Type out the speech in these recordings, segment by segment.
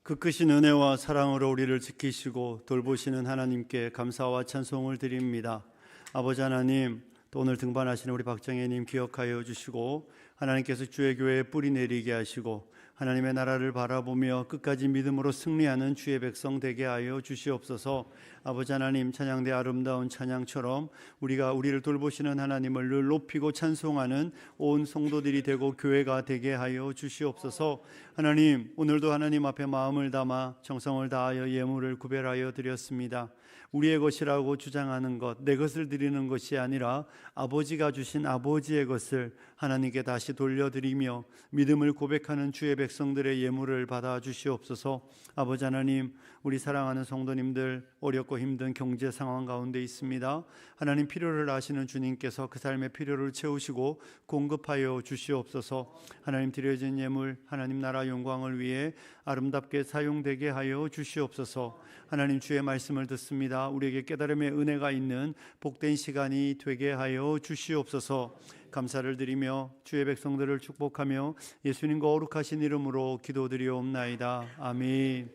그 크신 은혜와 사랑으로 우리를 지키시고 돌보시는 하나님께 감사와 찬송을 드립니다. 아버지 하나님, 또 오늘 등반하시는 우리 박정혜님 기억하여 주시고 하나님께서 주의 교회에 뿌리 내리게 하시고 하나님의 나라를 바라보며 끝까지 믿음으로 승리하는 주의 백성 되게 하여 주시옵소서. 아버지 하나님, 찬양대 아름다운 찬양처럼 우리를 돌보시는 하나님을 늘 높이고 찬송하는 온 성도들이 되고 교회가 되게 하여 주시옵소서. 하나님, 오늘도 하나님 앞에 마음을 담아 정성을 다하여 예물을 구별하여 드렸습니다. 우리의 것이라고 주장하는 것, 내 것을 드리는 것이 아니라 아버지가 주신 아버지의 것을 하나님께 다시 돌려드리며 믿음을 고백하는 주의 백성들의 예물을 받아 주시옵소서. 아버지 하나님, 우리 사랑하는 성도님들 어렵고 힘든 경제 상황 가운데 있습니다. 하나님, 필요를 아시는 주님께서 그 삶의 필요를 채우시고 공급하여 주시옵소서. 하나님, 드려진 예물 하나님 나라 영광을 위해 아름답게 사용되게 하여 주시옵소서. 하나님, 주의 말씀을 듣습니다. 우리에게 깨달음의 은혜가 있는 복된 시간이 되게 하여 주시옵소서. 감사를 드리며 주의 백성들을 축복하며 예수님과 거룩하신 이름으로 기도드리옵나이다. 아멘.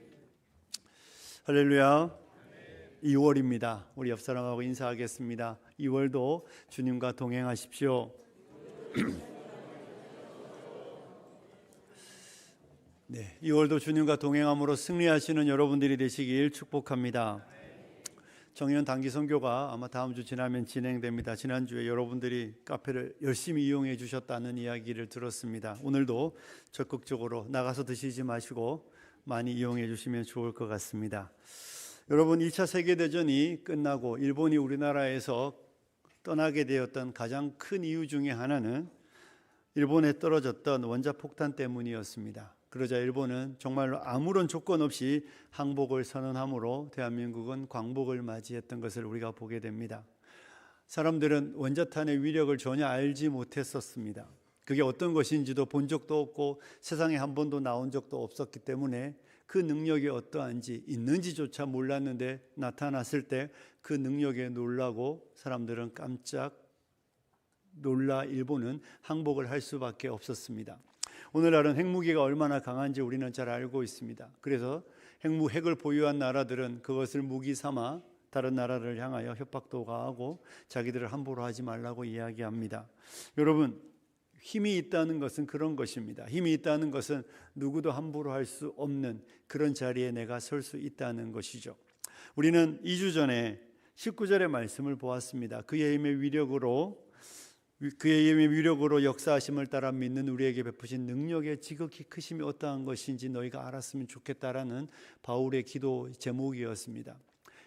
할렐루야. 2월입니다. 우리 옆 사람하고 인사하겠습니다. 2월도 주님과 동행하십시오. 네, 2월도 주님과 동행함으로 승리하시는 여러분들이 되시길 축복합니다. 정연 단기 선교가 아마 다음 주 지나면 진행됩니다. 지난주에 여러분들이 카페를 열심히 이용해 주셨다는 이야기를 들었습니다. 오늘도 적극적으로 나가서 드시지 마시고 많이 이용해 주시면 좋을 것 같습니다. 여러분, 2차 세계대전이 끝나고 일본이 우리나라에서 떠나게 되었던 가장 큰 이유 중에 하나는 일본에 떨어졌던 원자폭탄 때문이었습니다. 그러자 일본은 정말로 아무런 조건 없이 항복을 선언함으로 대한민국은 광복을 맞이했던 것을 우리가 보게 됩니다. 사람들은 원자탄의 위력을 전혀 알지 못했었습니다. 그게 어떤 것인지도 본 적도 없고 세상에 한 번도 나온 적도 없었기 때문에 그 능력이 어떠한지 있는지조차 몰랐는데 나타났을 때 그 능력에 놀라고 사람들은 깜짝 놀라 일본은 항복을 할 수밖에 없었습니다. 오늘날은 핵무기가 얼마나 강한지 우리는 잘 알고 있습니다. 그래서 핵을 보유한 나라들은 그것을 무기 삼아 다른 나라를 향하여 협박도 가하고 자기들을 함부로 하지 말라고 이야기합니다. 여러분, 힘이 있다는 것은 그런 것입니다. 힘이 있다는 것은 누구도 함부로 할 수 없는 그런 자리에 내가 설 수 있다는 것이죠. 우리는 2주 전에 19절의 말씀을 보았습니다. 그의 힘의 위력으로 역사하심을 따라 믿는 우리에게 베푸신 능력의 지극히 크심이 어떠한 것인지 너희가 알았으면 좋겠다라는 바울의 기도 제목이었습니다.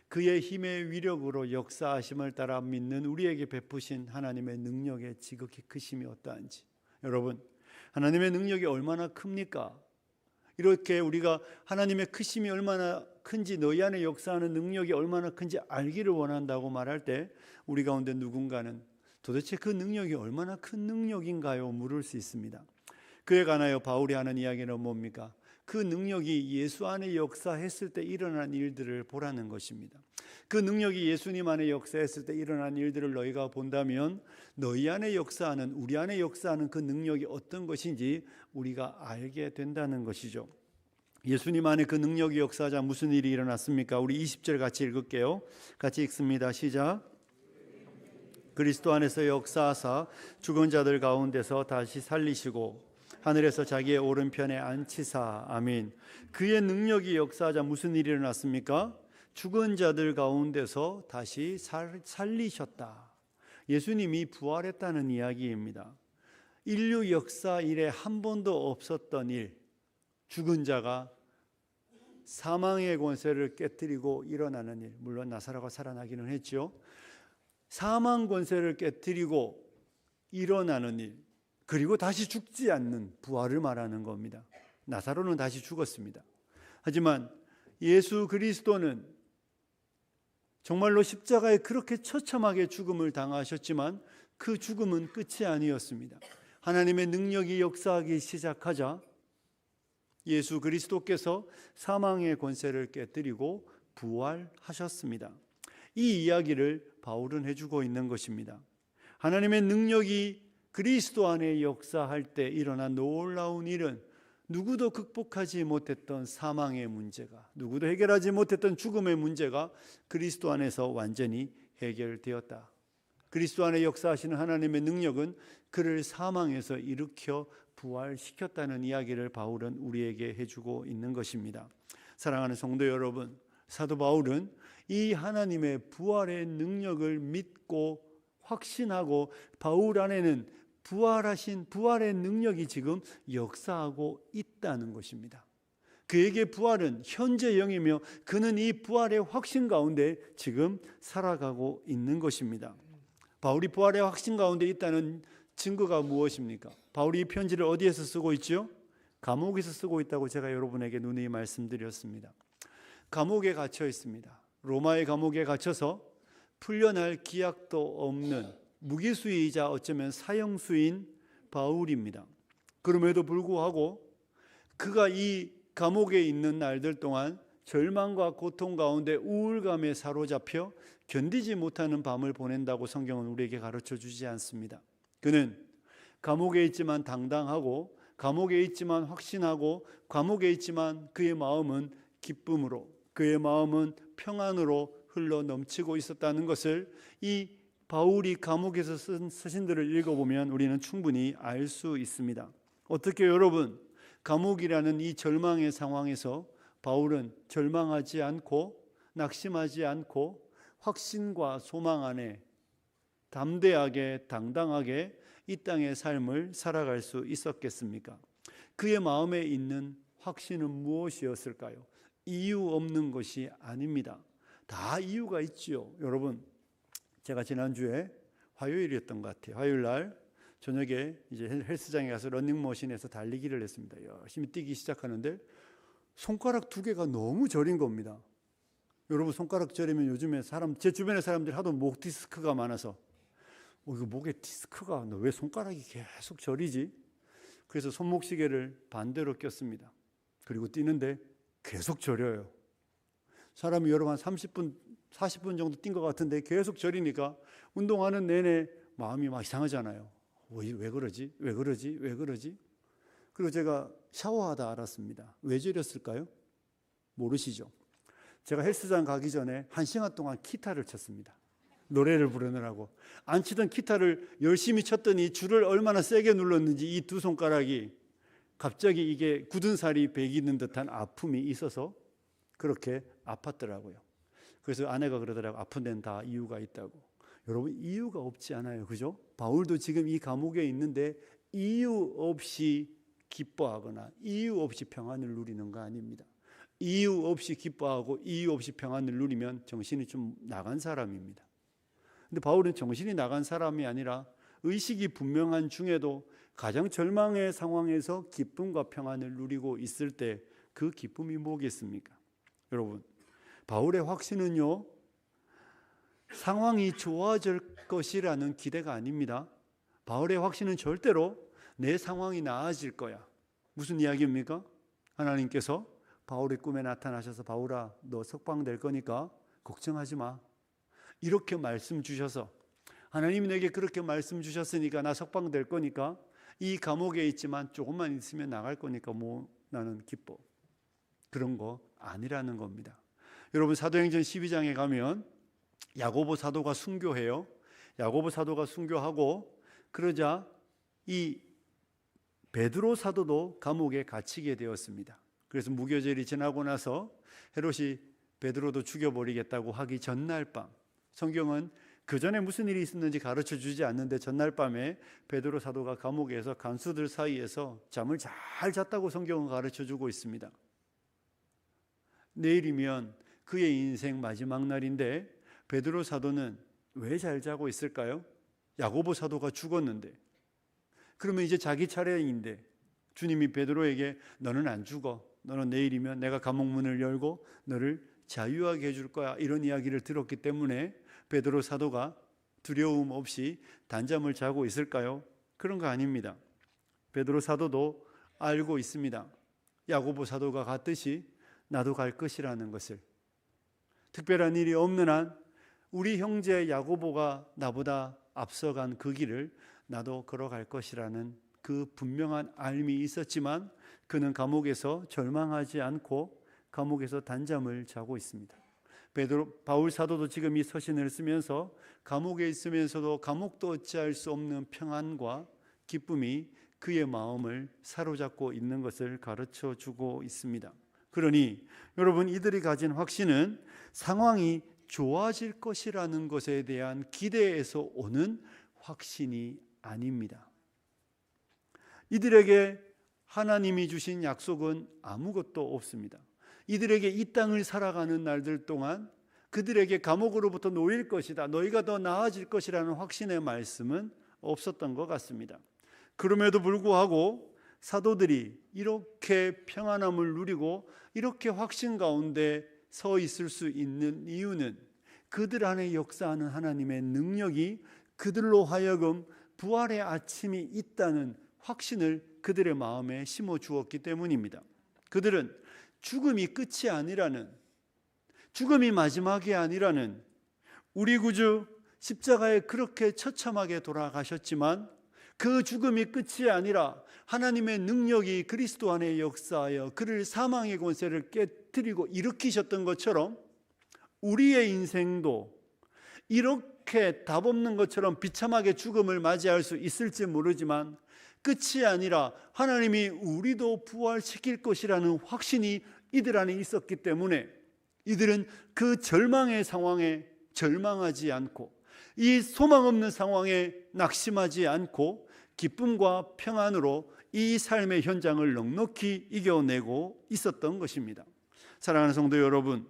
그의 힘의 위력으로 역사하심을 따라 믿는 우리에게 베푸신 하나님의 능력의 지극히 크심이 어떠한지. 여러분, 하나님의 능력이 얼마나 큽니까? 이렇게 우리가 하나님의 크심이 얼마나 큰지, 너희 안에 역사하는 능력이 얼마나 큰지 알기를 원한다고 말할 때 우리 가운데 누군가는 도대체 그 능력이 얼마나 큰 능력인가요? 물을 수 있습니다. 그에 관하여 바울이 하는 이야기는 뭡니까? 그 능력이 예수 안에 역사했을 때 일어난 일들을 보라는 것입니다. 그 능력이 예수님 안에 역사했을 때 일어난 일들을 너희가 본다면 너희 안에 역사하는, 우리 안에 역사하는 그 능력이 어떤 것인지 우리가 알게 된다는 것이죠. 예수님 안에 그 능력이 역사하자 무슨 일이 일어났습니까? 우리 20절 같이 읽을게요. 같이 읽습니다. 시작. 그리스도 안에서 역사하사 죽은 자들 가운데서 다시 살리시고 하늘에서 자기의 오른편에 앉히사. 아멘. 그의 능력이 역사하자 무슨 일이 일어났습니까? 죽은 자들 가운데서 다시 살리셨다. 예수님이 부활했다는 이야기입니다. 인류 역사 이래 한 번도 없었던 일, 죽은 자가 사망의 권세를 깨뜨리고 일어나는 일. 물론 나사로가 살아나기는 했죠. 사망 권세를 깨뜨리고 일어나는 일, 그리고 다시 죽지 않는 부활을 말하는 겁니다. 나사로는 다시 죽었습니다. 하지만 예수 그리스도는 정말로 십자가에 그렇게 처참하게 죽음을 당하셨지만 그 죽음은 끝이 아니었습니다. 하나님의 능력이 역사하기 시작하자 예수 그리스도께서 사망의 권세를 깨뜨리고 부활하셨습니다. 이 이야기를 바울은 해주고 있는 것입니다. 하나님의 능력이 그리스도 안에 역사할 때 일어난 놀라운 일은 누구도 극복하지 못했던 사망의 문제가, 누구도 해결하지 못했던 죽음의 문제가 그리스도 안에서 완전히 해결되었다. 그리스도 안에 역사하시는 하나님의 능력은 그를 사망에서 일으켜 부활시켰다는 이야기를 바울은 우리에게 해주고 있는 것입니다. 사랑하는 성도 여러분, 사도 바울은 이 하나님의 부활의 능력을 믿고 확신하고 바울 안에는 부활하신 부활의 능력이 지금 역사하고 있다는 것입니다. 그에게 부활은 현재 영이며 그는 이 부활의 확신 가운데 지금 살아가고 있는 것입니다. 바울이 부활의 확신 가운데 있다는 증거가 무엇입니까? 바울이 이 편지를 어디에서 쓰고 있죠? 감옥에서 쓰고 있다고 제가 여러분에게 누누이 말씀드렸습니다. 감옥에 갇혀 있습니다. 로마의 감옥에 갇혀서 풀려날 기약도 없는 무기수이자 어쩌면 사형수인 바울입니다. 그럼에도 불구하고 그가 이 감옥에 있는 날들 동안 절망과 고통 가운데 우울감에 사로잡혀 견디지 못하는 밤을 보낸다고 성경은 우리에게 가르쳐 주지 않습니다. 그는 감옥에 있지만 당당하고, 감옥에 있지만 확신하고, 감옥에 있지만 그의 마음은 기쁨으로, 그의 마음은 평안으로 흘러 넘치고 있었다는 것을 이 바울이 감옥에서 쓴 서신들을 읽어보면 우리는 충분히 알 수 있습니다. 어떻게 여러분, 감옥이라는 이 절망의 상황에서 바울은 절망하지 않고 낙심하지 않고 확신과 소망 안에 담대하게 당당하게 이 땅의 삶을 살아갈 수 있었겠습니까? 그의 마음에 있는 확신은 무엇이었을까요? 이유 없는 것이 아닙니다. 다 이유가 있지요. 여러분, 제가 지난주에 화요일이었던 것 같아요. 화요일 날 저녁에 이제 헬스장에 가서 러닝머신에서 달리기를 했습니다. 열심히 뛰기 시작하는데 손가락 2개가 너무 저린 겁니다. 여러분, 손가락 저리면 요즘에 제 주변의 사람들이 하도 목 디스크가 많아서 이거 목에 디스크가 왜 손가락이 계속 저리지? 그래서 손목시계를 반대로 꼈습니다. 그리고 뛰는데 계속 저려요. 사람이 여러분 한 30분, 40분 정도 뛴 것 같은데 계속 저리니까 운동하는 내내 마음이 막 이상하잖아요. 왜 그러지? 왜 그러지? 왜 그러지? 그리고 제가 샤워하다 알았습니다. 왜 저렸을까요? 모르시죠? 제가 헬스장 가기 전에 1시간 동안 기타를 쳤습니다. 노래를 부르느라고. 안 치던 기타를 열심히 쳤더니 줄을 얼마나 세게 눌렀는지 이 2 손가락이 갑자기 이게 굳은 살이 배기는 듯한 아픔이 있어서 그렇게 아팠더라고요. 그래서 아내가 그러더라고요. 아픈 데는 다 이유가 있다고. 여러분, 이유가 없지 않아요. 그죠? 바울도 지금 이 감옥에 있는데 이유 없이 기뻐하거나 이유 없이 평안을 누리는 거 아닙니다. 이유 없이 기뻐하고 이유 없이 평안을 누리면 정신이 좀 나간 사람입니다. 근데 바울은 정신이 나간 사람이 아니라 의식이 분명한 중에도 가장 절망의 상황에서 기쁨과 평안을 누리고 있을 때 그 기쁨이 뭐겠습니까? 여러분, 바울의 확신은요, 상황이 좋아질 것이라는 기대가 아닙니다. 바울의 확신은 절대로 내 상황이 나아질 거야. 무슨 이야기입니까? 하나님께서 바울의 꿈에 나타나셔서 바울아, 너 석방될 거니까 걱정하지 마. 이렇게 말씀 주셔서, 하나님이 내게 그렇게 말씀 주셨으니까 나 석방될 거니까 이 감옥에 있지만 조금만 있으면 나갈 거니까 나는 기뻐. 그런 거 아니라는 겁니다. 여러분, 사도행전 12장에 가면 야고보 사도가 순교해요. 야고보 사도가 순교하고 그러자 이 베드로 사도도 감옥에 갇히게 되었습니다. 그래서 무교절이 지나고 나서 헤롯이 베드로도 죽여버리겠다고 하기 전날 밤, 성경은 그 전에 무슨 일이 있었는지 가르쳐 주지 않는데 전날 밤에 베드로 사도가 감옥에서 간수들 사이에서 잠을 잘 잤다고 성경은 가르쳐 주고 있습니다. 내일이면 그의 인생 마지막 날인데 베드로 사도는 왜 잘 자고 있을까요? 야고보 사도가 죽었는데, 그러면 이제 자기 차례인데 주님이 베드로에게 너는 안 죽어, 너는 내일이면 내가 감옥 문을 열고 너를 자유하게 해줄 거야, 이런 이야기를 들었기 때문에 베드로 사도가 두려움 없이 단잠을 자고 있을까요? 그런 거 아닙니다. 베드로 사도도 알고 있습니다. 야고보 사도가 갔듯이 나도 갈 것이라는 것을. 특별한 일이 없는 한 우리 형제 야고보가 나보다 앞서간 그 길을 나도 걸어갈 것이라는 그 분명한 알미 있었지만 그는 감옥에서 절망하지 않고 감옥에서 단잠을 자고 있습니다. 바울 사도도 지금 이 서신을 쓰면서 감옥에 있으면서도 감옥도 어찌할 수 없는 평안과 기쁨이 그의 마음을 사로잡고 있는 것을 가르쳐 주고 있습니다. 그러니 여러분, 이들이 가진 확신은 상황이 좋아질 것이라는 것에 대한 기대에서 오는 확신이 아닙니다. 이들에게 하나님이 주신 약속은 아무것도 없습니다. 이들에게 이 땅을 살아가는 날들 동안 그들에게 감옥으로부터 놓일 것이다, 너희가 더 나아질 것이라는 확신의 말씀은 없었던 것 같습니다. 그럼에도 불구하고 사도들이 이렇게 평안함을 누리고 이렇게 확신 가운데 서 있을 수 있는 이유는 그들 안에 역사하는 하나님의 능력이 그들로 하여금 부활의 아침이 있다는 확신을 그들의 마음에 심어 주었기 때문입니다. 그들은 죽음이 끝이 아니라는, 죽음이 마지막이 아니라는, 우리 구주 십자가에 그렇게 처참하게 돌아가셨지만 그 죽음이 끝이 아니라 하나님의 능력이 그리스도 안에 역사하여 그를 사망의 권세를 깨뜨리고 일으키셨던 것처럼 우리의 인생도 이렇게 답 없는 것처럼 비참하게 죽음을 맞이할 수 있을지 모르지만 끝이 아니라 하나님이 우리도 부활시킬 것이라는 확신이 이들 안에 있었기 때문에 이들은 그 절망의 상황에 절망하지 않고 이 소망 없는 상황에 낙심하지 않고 기쁨과 평안으로 이 삶의 현장을 넉넉히 이겨내고 있었던 것입니다. 사랑하는 성도 여러분,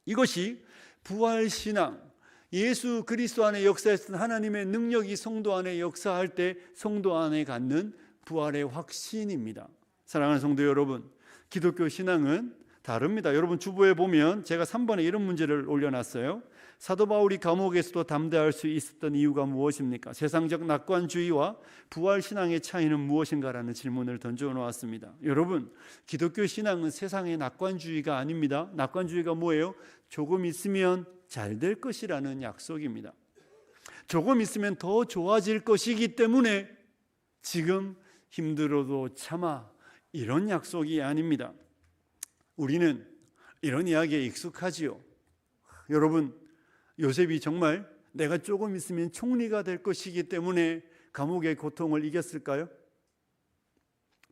이것이 부활신앙, 예수 그리스도 안에 역사했던 하나님의 능력이 성도 안에 역사할 때 성도 안에 갖는 부활의 확신입니다. 사랑하는 성도 여러분, 기독교 신앙은 다릅니다. 여러분 주보에 보면 제가 3번에 이런 문제를 올려놨어요. 사도 바울이 감옥에서도 담대할 수 있었던 이유가 무엇입니까? 세상적 낙관주의와 부활신앙의 차이는 무엇인가라는 질문을 던져놓았습니다. 여러분, 기독교 신앙은 세상의 낙관주의가 아닙니다. 낙관주의가 뭐예요? 조금 있으면 잘 될 것이라는 약속입니다. 조금 있으면 더 좋아질 것이기 때문에 지금 힘들어도 참아, 이런 약속이 아닙니다. 우리는 이런 이야기에 익숙하지요. 여러분, 요셉이 정말 내가 조금 있으면 총리가 될 것이기 때문에 감옥의 고통을 이겼을까요?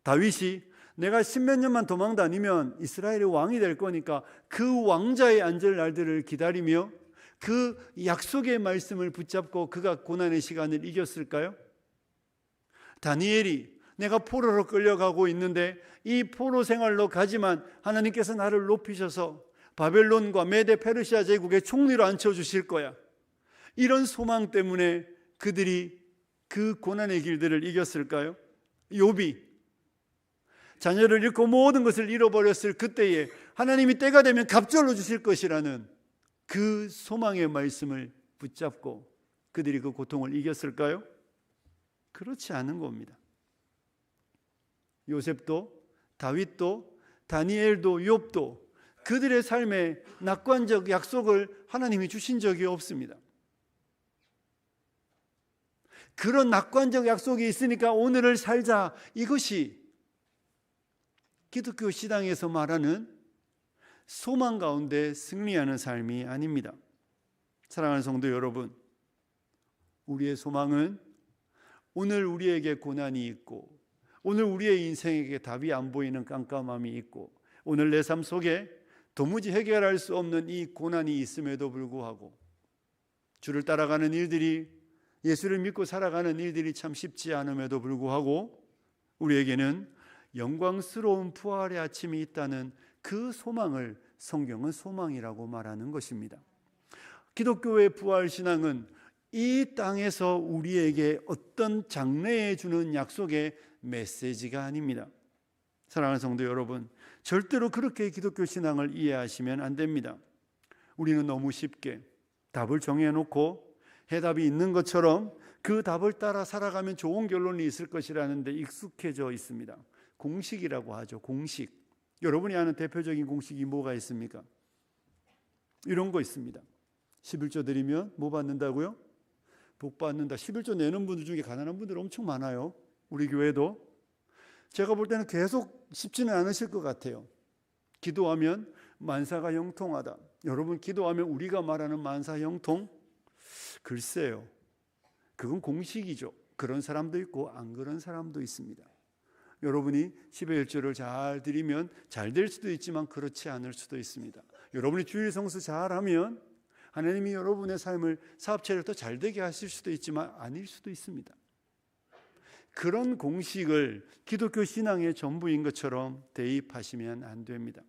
다윗이 내가 10몇 년만 도망 다니면 이스라엘의 왕이 될 거니까 그 왕자의 앉을 날들을 기다리며 그 약속의 말씀을 붙잡고 그가 고난의 시간을 이겼을까요? 다니엘이 내가 포로로 끌려가고 있는데 이 포로 생활로 가지만 하나님께서 나를 높이셔서 바벨론과 메데 페르시아 제국의 총리로 앉혀주실 거야, 이런 소망 때문에 그들이 그 고난의 길들을 이겼을까요? 욥이 자녀를 잃고 모든 것을 잃어버렸을 그때에 하나님이 때가 되면 갑절로 주실 것이라는 그 소망의 말씀을 붙잡고 그들이 그 고통을 이겼을까요? 그렇지 않은 겁니다. 요셉도 다윗도 다니엘도 욥도 그들의 삶에 낙관적 약속을 하나님이 주신 적이 없습니다. 그런 낙관적 약속이 있으니까 오늘을 살자, 이것이 기독교 신앙에서 말하는 소망 가운데 승리하는 삶이 아닙니다. 사랑하는 성도 여러분, 우리의 소망은 오늘 우리에게 고난이 있고 오늘 우리의 인생에게 답이 안 보이는 깜깜함이 있고 오늘 내 삶 속에 도무지 해결할 수 없는 이 고난이 있음에도 불구하고 주를 따라가는 일들이, 예수를 믿고 살아가는 일들이 참 쉽지 않음에도 불구하고 우리에게는 영광스러운 부활의 아침이 있다는 그 소망을 성경은 소망이라고 말하는 것입니다. 기독교의 부활신앙은 이 땅에서 우리에게 어떤 장래에 주는 약속의 메시지가 아닙니다. 사랑하는 성도 여러분, 절대로 그렇게 기독교 신앙을 이해하시면 안 됩니다. 우리는 너무 쉽게 답을 정해놓고 해답이 있는 것처럼 그 답을 따라 살아가면 좋은 결론이 있을 것이라는 데 익숙해져 있습니다. 공식이라고 하죠. 공식. 여러분이 아는 대표적인 공식이 뭐가 있습니까? 이런 거 있습니다. 11조 드리면 뭐 받는다고요? 복 받는다. 11조 내는 분들 중에 가난한 분들 엄청 많아요. 우리 교회도 제가 볼 때는 계속 쉽지는 않으실 것 같아요. 기도하면 만사가 형통하다. 여러분, 기도하면 우리가 말하는 만사 형통? 글쎄요, 그건 공식이죠. 그런 사람도 있고 안 그런 사람도 있습니다. 여러분이 10의 1조를 잘 드리면 잘 될 수도 있지만 그렇지 않을 수도 있습니다. 여러분이 주일 성수 잘하면 하나님이 여러분의 삶을, 사업체를 더 잘 되게 하실 수도 있지만 아닐 수도 있습니다. 그런 공식을 기독교 신앙의 전부인 것처럼 대입하시면 안 됩니다.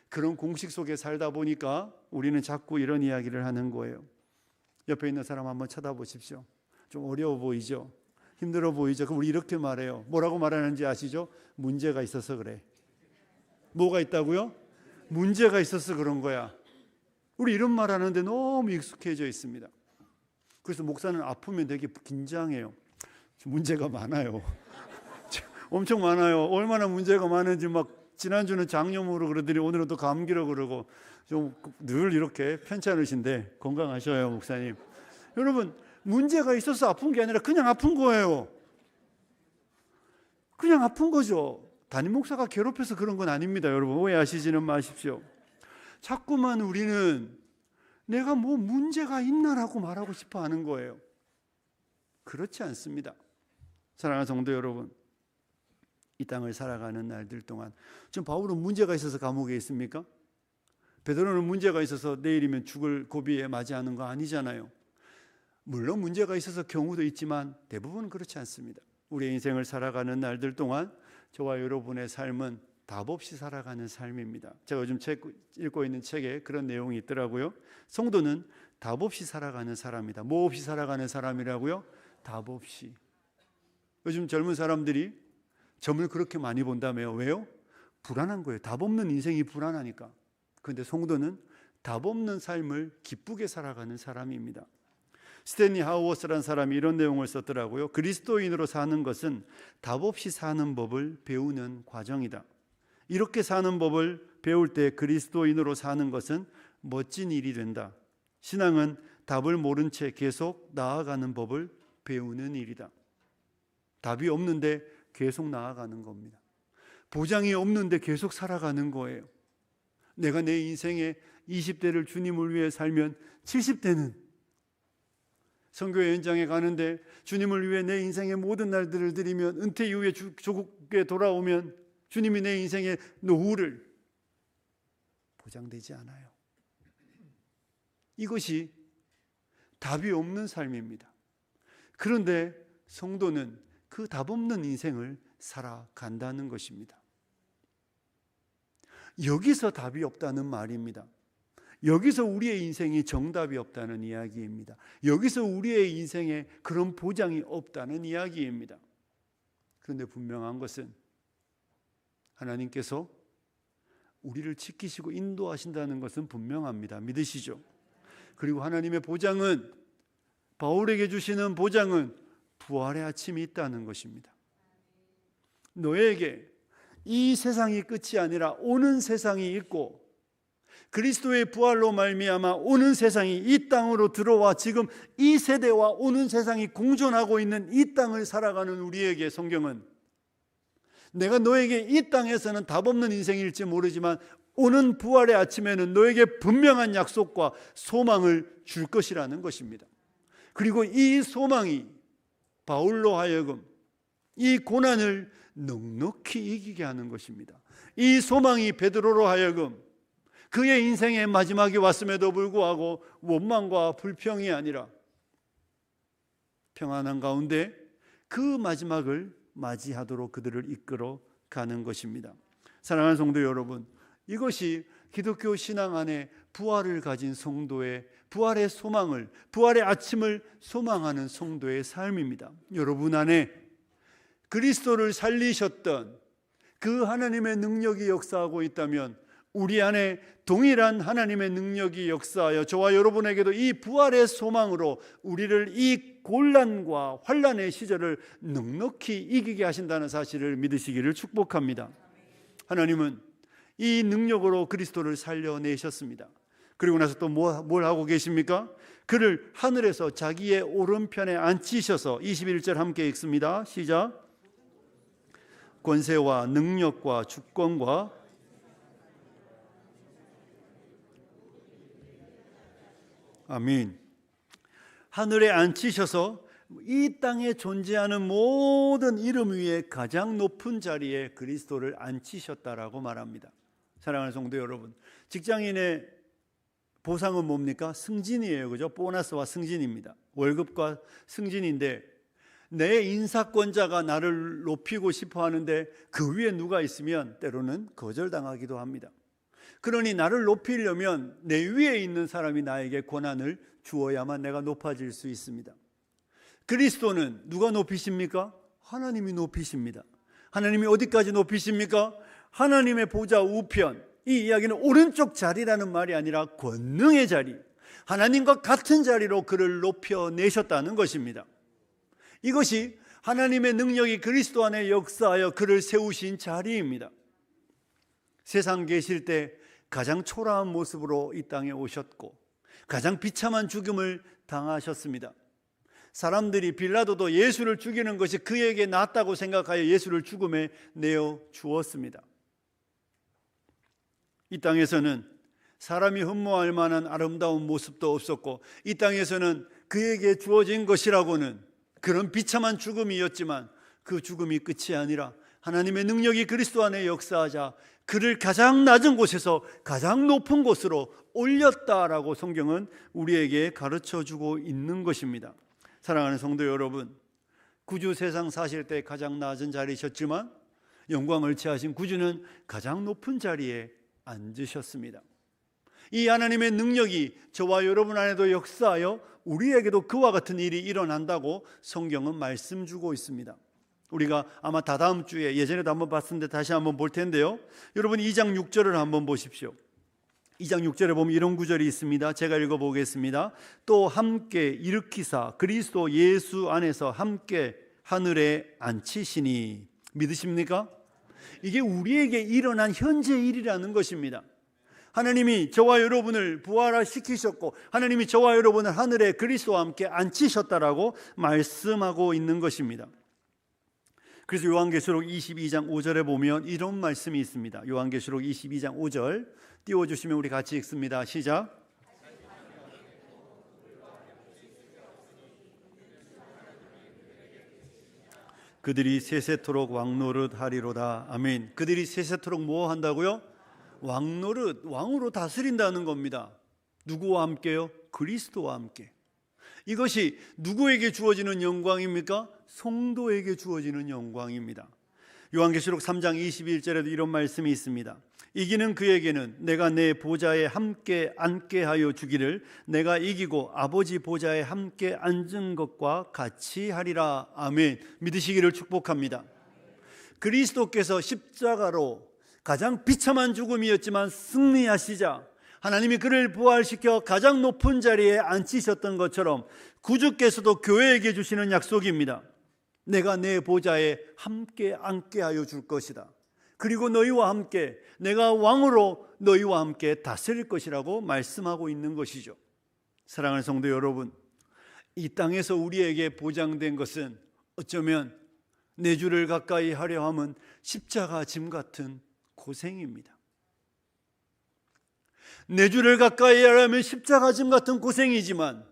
그런 공식 속에 살다 보니까 우리는 자꾸 이런 이야기를 하는 거예요. 옆에 있는 사람 한번 쳐다보십시오. 좀 어려워 보이죠? 힘들어 보이죠? 그럼 우리 이렇게 말해요. 뭐라고 말하는지 아시죠? 문제가 있어서 그래. 뭐가 있다고요? 문제가 있어서 그런 거야. 우리 이런 말 하는데 너무 익숙해져 있습니다. 그래서 목사는 아프면 되게 긴장해요. 문제가 많아요. 엄청 많아요. 얼마나 문제가 많은지 막 지난주는 장염으로 그러더니 오늘은 또 감기로 그러고 좀 늘 이렇게 편찮으신데 건강하셔요, 목사님. 여러분, 문제가 있어서 아픈 게 아니라 그냥 아픈 거예요. 그냥 아픈 거죠. 담임 목사가 괴롭혀서 그런 건 아닙니다. 여러분, 오해하시지는 마십시오. 자꾸만 우리는 내가 뭐 문제가 있나라고 말하고 싶어 하는 거예요. 그렇지 않습니다. 사랑하는 성도 여러분, 이 땅을 살아가는 날들 동안 지금 바울은 문제가 있어서 감옥에 있습니까? 베드로는 문제가 있어서 내일이면 죽을 고비에 맞이하는 거 아니잖아요. 물론 문제가 있어서 경우도 있지만 대부분은 그렇지 않습니다. 우리의 인생을 살아가는 날들 동안 저와 여러분의 삶은 답 없이 살아가는 삶입니다. 제가 요즘 읽고 있는 책에 그런 내용이 있더라고요. 성도는 답 없이 살아가는 사람이다. 뭐 없이 살아가는 사람이라고요? 답 없이. 요즘 젊은 사람들이 점을 그렇게 많이 본다며요. 왜요? 불안한 거예요. 답 없는 인생이 불안하니까. 그런데 성도는 답 없는 삶을 기쁘게 살아가는 사람입니다. 스탠리 하우어스라는 사람이 이런 내용을 썼더라고요. 그리스도인으로 사는 것은 답 없이 사는 법을 배우는 과정이다. 이렇게 사는 법을 배울 때 그리스도인으로 사는 것은 멋진 일이 된다. 신앙은 답을 모른 채 계속 나아가는 법을 배우는 일이다. 답이 없는데 계속 나아가는 겁니다. 보장이 없는데 계속 살아가는 거예요. 내가 내 인생의 20대를 주님을 위해 살면 70대는 선교회 현장에 가는데 주님을 위해 내 인생의 모든 날들을 드리면 은퇴 이후에 조국에 돌아오면 주님이 내 인생의 노후를 보장되지 않아요. 이것이 답이 없는 삶입니다. 그런데 성도는 그 답 없는 인생을 살아간다는 것입니다. 여기서 답이 없다는 말입니다. 여기서 우리의 인생이 정답이 없다는 이야기입니다. 여기서 우리의 인생에 그런 보장이 없다는 이야기입니다. 그런데 분명한 것은 하나님께서 우리를 지키시고 인도하신다는 것은 분명합니다. 믿으시죠? 그리고 하나님의 보장은, 바울에게 주시는 보장은 부활의 아침이 있다는 것입니다. 너에게 이 세상이 끝이 아니라 오는 세상이 있고 그리스도의 부활로 말미암아 오는 세상이 이 땅으로 들어와 지금 이 세대와 오는 세상이 공존하고 있는 이 땅을 살아가는 우리에게 성경은 내가 너에게 이 땅에서는 답 없는 인생일지 모르지만 오는 부활의 아침에는 너에게 분명한 약속과 소망을 줄 것이라는 것입니다. 그리고 이 소망이 바울로 하여금 이 고난을 넉넉히 이기게 하는 것입니다. 이 소망이 베드로로 하여금 그의 인생의 마지막이 왔음에도 불구하고 원망과 불평이 아니라 평안한 가운데 그 마지막을 맞이하도록 그들을 이끌어 가는 것입니다. 사랑하는 성도 여러분, 이것이 기독교 신앙 안에 부활을 가진 성도의 부활의 소망을, 부활의 아침을 소망하는 성도의 삶입니다. 여러분 안에 그리스도를 살리셨던 그 하나님의 능력이 역사하고 있다면 우리 안에 동일한 하나님의 능력이 역사하여 저와 여러분에게도 이 부활의 소망으로 우리를 이 곤란과 환난의 시절을 넉넉히 이기게 하신다는 사실을 믿으시기를 축복합니다. 하나님은 이 능력으로 그리스도를 살려내셨습니다. 그리고 나서 또 뭘 하고 계십니까? 그를 하늘에서 자기의 오른편에 앉히셔서 21절 함께 읽습니다. 시작. 권세와 능력과 주권과 아멘. 하늘에 앉히셔서 이 땅에 존재하는 모든 이름 위에 가장 높은 자리에 그리스도를 앉히셨다라고 말합니다. 사랑하는 성도 여러분, 직장인의 보상은 뭡니까? 승진이에요. 그죠? 보너스와 승진입니다. 월급과 승진인데 내 인사권자가 나를 높이고 싶어 하는데 그 위에 누가 있으면 때로는 거절당하기도 합니다. 그러니 나를 높이려면 내 위에 있는 사람이 나에게 권한을 주어야만 내가 높아질 수 있습니다. 그리스도는 누가 높이십니까? 하나님이 높이십니다. 하나님이 어디까지 높이십니까? 하나님의 보좌 우편, 이 이야기는 오른쪽 자리라는 말이 아니라 권능의 자리, 하나님과 같은 자리로 그를 높여내셨다는 것입니다. 이것이 하나님의 능력이 그리스도 안에 역사하여 그를 세우신 자리입니다. 세상 계실 때 가장 초라한 모습으로 이 땅에 오셨고 가장 비참한 죽음을 당하셨습니다. 사람들이 빌라도도 예수를 죽이는 것이 그에게 낫다고 생각하여 예수를 죽음에 내어 주었습니다. 이 땅에서는 사람이 흠모할 만한 아름다운 모습도 없었고 이 땅에서는 그에게 주어진 것이라고는 그런 비참한 죽음이었지만 그 죽음이 끝이 아니라 하나님의 능력이 그리스도 안에 역사하자 그를 가장 낮은 곳에서 가장 높은 곳으로 올렸다라고 성경은 우리에게 가르쳐주고 있는 것입니다. 사랑하는 성도 여러분, 구주 세상 사실 때 가장 낮은 자리셨지만 영광을 취하신 구주는 가장 높은 자리에 앉으셨습니다. 이 하나님의 능력이 저와 여러분 안에도 역사하여 우리에게도 그와 같은 일이 일어난다고 성경은 말씀 주고 있습니다. 우리가 아마 다다음 주에 예전에도 한번 봤었는데 다시 한번 볼 텐데요, 여러분 2장 6절을 한번 보십시오. 2장 6절에 보면 이런 구절이 있습니다. 제가 읽어보겠습니다. 또 함께 일으키사 그리스도 예수 안에서 함께 하늘에 앉히시니. 믿으십니까? 이게 우리에게 일어난 현재 일이라는 것입니다. 하나님이 저와 여러분을 부활시키셨고 하나님이 저와 여러분을 하늘에 그리스도와 함께 앉히셨다라고 말씀하고 있는 것입니다. 그래서 요한계시록 22장 5절에 보면 이런 말씀이 있습니다. 요한계시록 22장 5절 띄워주시면 우리 같이 읽습니다. 시작. 그들이 세세토록 왕노릇 하리로다. 아멘. 그들이 세세토록 뭐 한다고요? 왕노릇, 왕으로 다스린다는 겁니다. 누구와 함께요? 그리스도와 함께. 이것이 누구에게 주어지는 영광입니까? 성도에게 주어지는 영광입니다. 요한계시록 3장 21절에도 이런 말씀이 있습니다. 이기는 그에게는 내가 내 보좌에 함께 앉게 하여 주기를 내가 이기고 아버지 보좌에 함께 앉은 것과 같이 하리라. 아멘. 믿으시기를 축복합니다. 그리스도께서 십자가로 가장 비참한 죽음이었지만 승리하시자 하나님이 그를 부활시켜 가장 높은 자리에 앉히셨던 것처럼 구주께서도 교회에게 주시는 약속입니다. 내가 내 보좌에 함께 앉게 하여 줄 것이다. 그리고 너희와 함께 내가 왕으로 너희와 함께 다스릴 것이라고 말씀하고 있는 것이죠. 사랑하는 성도 여러분, 이 땅에서 우리에게 보장된 것은 어쩌면 내 주를 가까이 하려 함은 십자가 짐 같은 고생입니다. 내 주를 가까이 하려면 십자가 짐 같은 고생이지만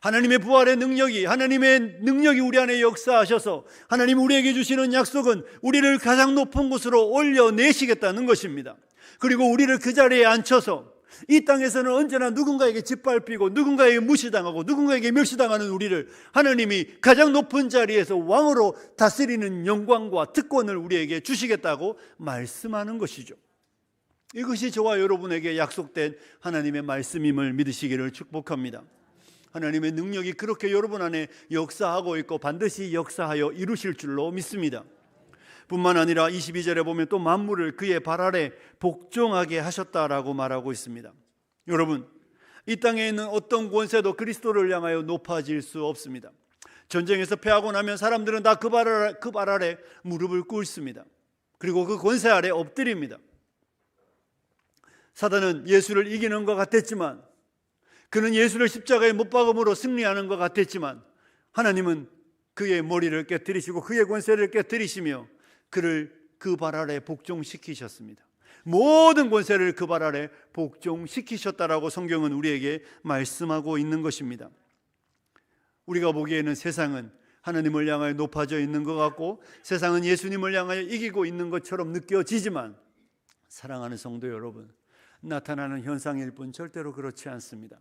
하나님의 부활의 능력이, 하나님의 능력이 우리 안에 역사하셔서 하나님 우리에게 주시는 약속은 우리를 가장 높은 곳으로 올려내시겠다는 것입니다. 그리고 우리를 그 자리에 앉혀서 이 땅에서는 언제나 누군가에게 짓밟히고 누군가에게 무시당하고 누군가에게 멸시당하는 우리를 하나님이 가장 높은 자리에서 왕으로 다스리는 영광과 특권을 우리에게 주시겠다고 말씀하는 것이죠. 이것이 저와 여러분에게 약속된 하나님의 말씀임을 믿으시기를 축복합니다. 하나님의 능력이 그렇게 여러분 안에 역사하고 있고 반드시 역사하여 이루실 줄로 믿습니다. 뿐만 아니라 22절에 보면 또 만물을 그의 발 아래 복종하게 하셨다라고 말하고 있습니다. 여러분, 이 땅에 있는 어떤 권세도 그리스도를 향하여 높아질 수 없습니다. 전쟁에서 패하고 나면 사람들은 다 그 발 아래 무릎을 꿇습니다. 그리고 그 권세 아래 엎드립니다. 사단은 예수를 이기는 것 같았지만, 그는 예수를 십자가에 못 박음으로 승리하는 것 같았지만, 하나님은 그의 머리를 깨뜨리시고 그의 권세를 깨뜨리시며 그를 그 발 아래 복종시키셨습니다. 모든 권세를 그 발 아래 복종시키셨다라고 성경은 우리에게 말씀하고 있는 것입니다. 우리가 보기에는 세상은 하나님을 향하여 높아져 있는 것 같고 세상은 예수님을 향하여 이기고 있는 것처럼 느껴지지만 사랑하는 성도 여러분, 나타나는 현상일 뿐 절대로 그렇지 않습니다.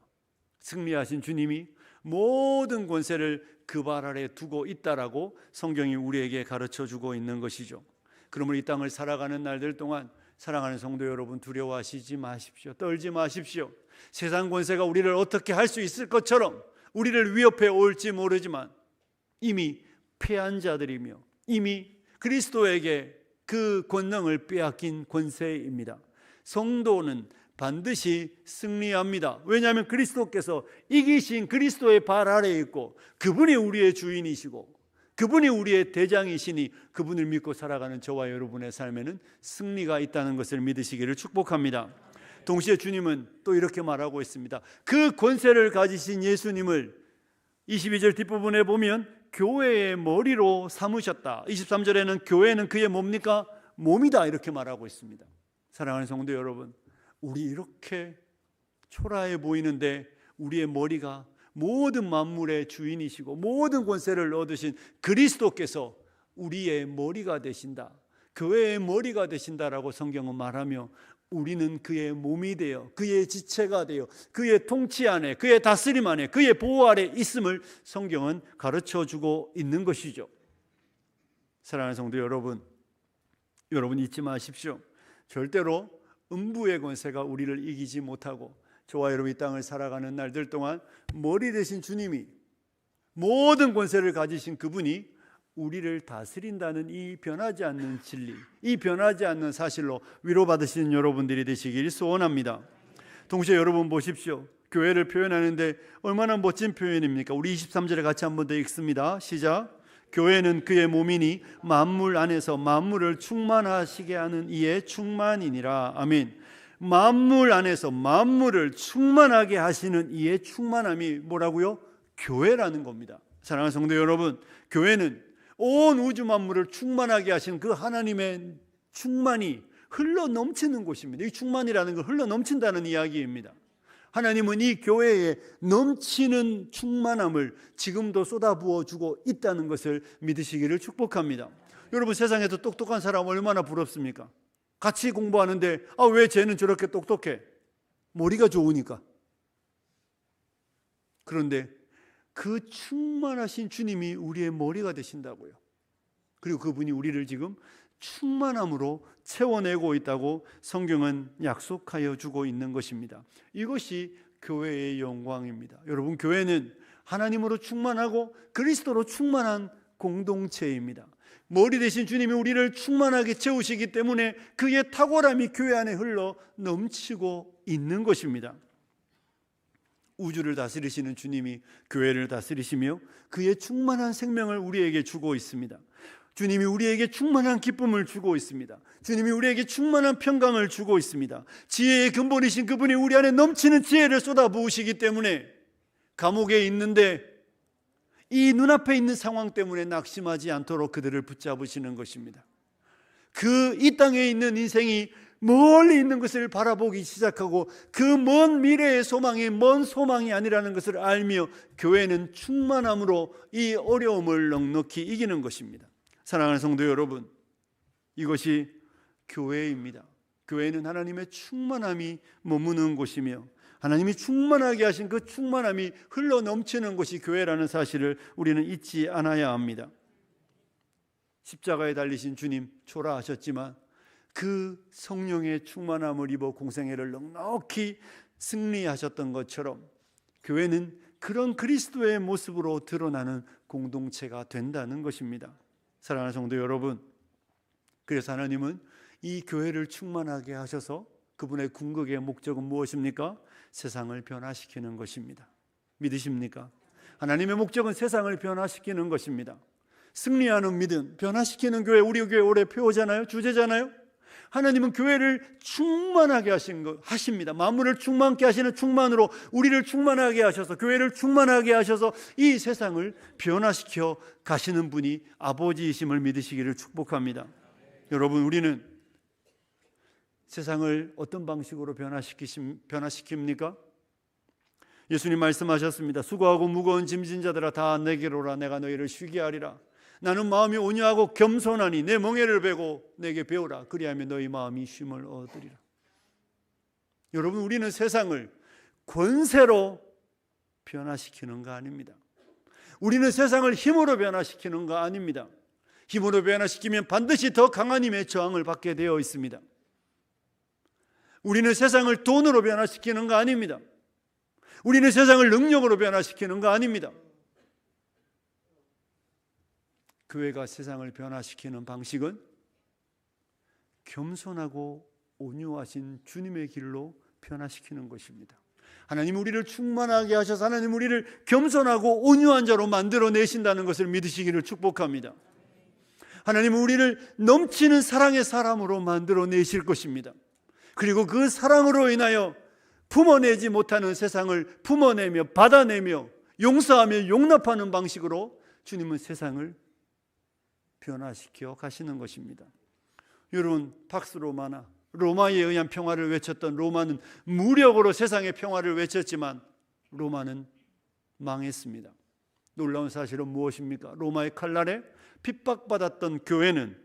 승리하신 주님이 모든 권세를 그 발 아래 두고 있다라고 성경이 우리에게 가르쳐주고 있는 것이죠. 그러므로 이 땅을 살아가는 날들 동안 사랑하는 성도 여러분, 두려워하시지 마십시오. 떨지 마십시오. 세상 권세가 우리를 어떻게 할 수 있을 것처럼 우리를 위협해 올지 모르지만 이미 패한 자들이며 이미 그리스도에게 그 권능을 빼앗긴 권세입니다. 성도는 반드시 승리합니다. 왜냐하면 그리스도께서 이기신 그리스도의 발 아래에 있고 그분이 우리의 주인이시고 그분이 우리의 대장이시니 그분을 믿고 살아가는 저와 여러분의 삶에는 승리가 있다는 것을 믿으시기를 축복합니다. 동시에 주님은 또 이렇게 말하고 있습니다. 그 권세를 가지신 예수님을 22절 뒷부분에 보면 교회의 머리로 삼으셨다. 23절에는 교회는 그의 뭡니까? 몸이다, 이렇게 말하고 있습니다. 사랑하는 성도 여러분, 우리 이렇게 초라해 보이는데 우리의 머리가 모든 만물의 주인이시고 모든 권세를 얻으신 그리스도께서 우리의 머리가 되신다, 교회의 머리가 되신다라고 성경은 말하며 우리는 그의 몸이 되어 그의 지체가 되어 그의 통치 안에 그의 다스림 안에 그의 보호 아래 있음을 성경은 가르쳐주고 있는 것이죠. 사랑하는 성도 여러분, 여러분 잊지 마십시오. 절대로 음부의 권세가 우리를 이기지 못하고 저와 여러분 이 땅을 살아가는 날들 동안 머리 되신 주님이 모든 권세를 가지신 그분이 우리를 다스린다는 이 변하지 않는 진리, 이 변하지 않는 사실로 위로받으시는 여러분들이 되시길 소원합니다. 동시에 여러분 보십시오. 교회를 표현하는데 얼마나 멋진 표현입니까? 우리 23절에 같이 한 번 더 읽습니다. 시작. 교회는 그의 몸이니 만물 안에서 만물을 충만하시게 하는 이의 충만이니라. 아멘. 만물 안에서 만물을 충만하게 하시는 이의 충만함이 뭐라고요? 교회라는 겁니다. 사랑하는 성도 여러분, 교회는 온 우주 만물을 충만하게 하신 그 하나님의 충만이 흘러 넘치는 곳입니다. 이 충만이라는 건 흘러 넘친다는 이야기입니다. 하나님은 이 교회에 넘치는 충만함을 지금도 쏟아부어 주고 있다는 것을 믿으시기를 축복합니다. 여러분, 세상에서 똑똑한 사람 얼마나 부럽습니까? 같이 공부하는데 왜 쟤는 저렇게 똑똑해? 머리가 좋으니까. 그런데 그 충만하신 주님이 우리의 머리가 되신다고요. 그리고 그분이 우리를 지금 충만함으로 채워내고 있다고 성경은 약속하여 주고 있는 것입니다. 이것이 교회의 영광입니다. 여러분, 교회는 하나님으로 충만하고 그리스도로 충만한 공동체입니다. 머리 대신 주님이 우리를 충만하게 채우시기 때문에 그의 탁월함이 교회 안에 흘러 넘치고 있는 것입니다. 우주를 다스리시는 주님이 교회를 다스리시며 그의 충만한 생명을 우리에게 주고 있습니다. 주님이 우리에게 충만한 기쁨을 주고 있습니다. 주님이 우리에게 충만한 평강을 주고 있습니다. 지혜의 근본이신 그분이 우리 안에 넘치는 지혜를 쏟아부으시기 때문에 감옥에 있는데 이 눈앞에 있는 상황 때문에 낙심하지 않도록 그들을 붙잡으시는 것입니다. 이 땅에 있는 인생이 멀리 있는 것을 바라보기 시작하고 그 먼 미래의 소망이 먼 소망이 아니라는 것을 알며 교회는 충만함으로 이 어려움을 넉넉히 이기는 것입니다. 사랑하는 성도 여러분, 이것이 교회입니다. 교회는 하나님의 충만함이 머무는 곳이며 하나님이 충만하게 하신 그 충만함이 흘러 넘치는 곳이 교회라는 사실을 우리는 잊지 않아야 합니다. 십자가에 달리신 주님 초라하셨지만 그 성령의 충만함을 입어 공생애를 넉넉히 승리하셨던 것처럼 교회는 그런 그리스도의 모습으로 드러나는 공동체가 된다는 것입니다. 사랑하는 성도 여러분, 그래서 하나님은 이 교회를 충만하게 하셔서 그분의 궁극의 목적은 무엇입니까? 세상을 변화시키는 것입니다. 믿으십니까? 하나님의 목적은 세상을 변화시키는 것입니다. 승리하는 믿음, 변화시키는 교회, 우리 교회 올해 표어잖아요, 주제잖아요. 하나님은 교회를 충만하게 하십니다. 만물을 충만케 하시는 충만으로 우리를 충만하게 하셔서 교회를 충만하게 하셔서 이 세상을 변화시켜 가시는 분이 아버지이심을 믿으시기를 축복합니다. 여러분, 우리는 세상을 어떤 방식으로 변화시킵니까? 예수님 말씀하셨습니다. 수고하고 무거운 짐진 자들아 다 내게로 오라. 내가 너희를 쉬게 하리라. 나는 마음이 온유하고 겸손하니 내 멍에를 베고 내게 배우라. 그리하면 너희 마음이 쉼을 얻으리라. 여러분, 우리는 세상을 권세로 변화시키는 거 아닙니다. 우리는 세상을 힘으로 변화시키는 거 아닙니다. 힘으로 변화시키면 반드시 더 강한 힘의 저항을 받게 되어 있습니다. 우리는 세상을 돈으로 변화시키는 거 아닙니다. 우리는 세상을 능력으로 변화시키는 거 아닙니다. 교회가 세상을 변화시키는 방식은 겸손하고 온유하신 주님의 길로 변화시키는 것입니다. 하나님 우리를 충만하게 하셔서 하나님 우리를 겸손하고 온유한 자로 만들어내신다는 것을 믿으시기를 축복합니다. 하나님은 우리를 넘치는 사랑의 사람으로 만들어내실 것입니다. 그리고 그 사랑으로 인하여 품어내지 못하는 세상을 품어내며 받아내며 용서하며 용납하는 방식으로 주님은 세상을 변화시켜 가시는 것입니다. 여러분, 팍스 로마나 로마에 의한 평화를 외쳤던 로마는 무력으로 세상의 평화를 외쳤지만 로마는 망했습니다. 놀라운 사실은 무엇입니까? 로마의 칼날에 핍박받았던 교회는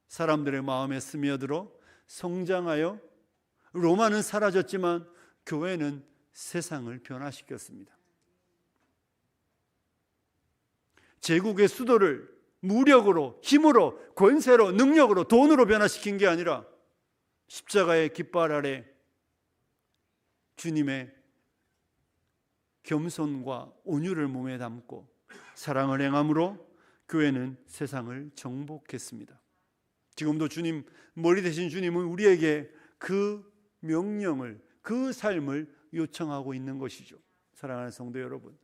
사람들의 마음에 스며들어 성장하여 로마는 사라졌지만 교회는 세상을 변화시켰습니다. 제국의 수도를 무력으로, 힘으로, 권세로, 능력으로, 돈으로 변화시킨 게 아니라 십자가의 깃발 아래 주님의 겸손과 온유를 몸에 담고 사랑을 행함으로 교회는 세상을 정복했습니다. 지금도 주님, 머리 되신 주님은 우리에게 그 명령을, 그 삶을 요청하고 있는 것이죠. 사랑하는 성도 여러분,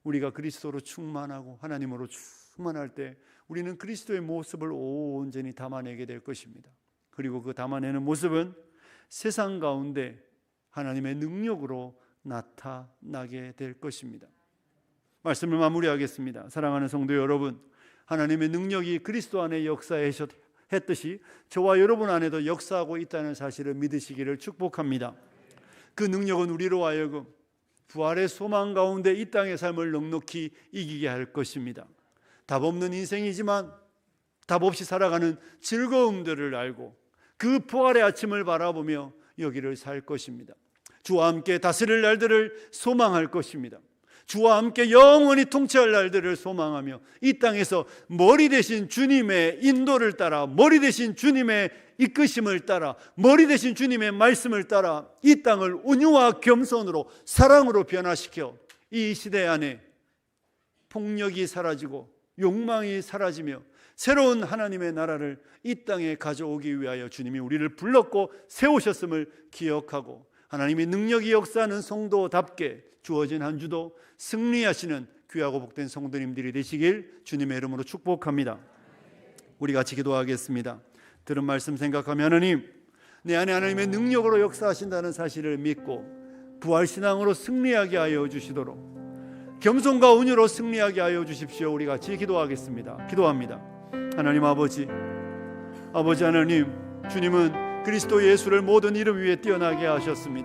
우리가 그리스도로 충만하고 하나님으로 충만할 때 우리는 그리스도의 모습을 온전히 담아내게 될 것입니다. 그리고 그 담아내는 모습은 세상 가운데 하나님의 능력으로 나타나게 될 것입니다. 말씀을 마무리하겠습니다. 사랑하는 성도 여러분, 하나님의 능력이 그리스도 안에 역사했듯이 저와 여러분 안에도 역사하고 있다는 사실을 믿으시기를 축복합니다. 그 능력은 우리로 하여금 부활의 소망 가운데 이 땅의 삶을 넉넉히 이기게 할 것입니다. 답 없는 인생이지만 답 없이 살아가는 즐거움들을 알고 그 부활의 아침을 바라보며 여기를 살 것입니다. 주와 함께 다스릴 날들을 소망할 것입니다. 주와 함께 영원히 통치할 날들을 소망하며 이 땅에서 머리 대신 주님의 인도를 따라, 머리 대신 주님의 이끄심을 따라, 머리 대신 주님의 말씀을 따라 이 땅을 온유와 겸손으로 사랑으로 변화시켜 이 시대 안에 폭력이 사라지고 욕망이 사라지며 새로운 하나님의 나라를 이 땅에 가져오기 위하여 주님이 우리를 불렀고 세우셨음을 기억하고 하나님의 능력이 역사하는 성도답게 주어진 한 주도 승리하시는 귀하고 복된 성도님들이 되시길 주님의 이름으로 축복합니다. 우리 같이 기도하겠습니다. 들은 말씀 생각하며 하나님, 내 안에 하나님의 능력으로 역사하신다는 사실을 믿고 부활신앙으로 승리하게 하여 주시도록 겸손과 온유로 승리하게 하여 주십시오. 우리 같이 기도하겠습니다. 기도합니다. 하나님 아버지 하나님, 주님은 그리스도 예수를 모든 이름 위에 뛰어나게 하셨습니다.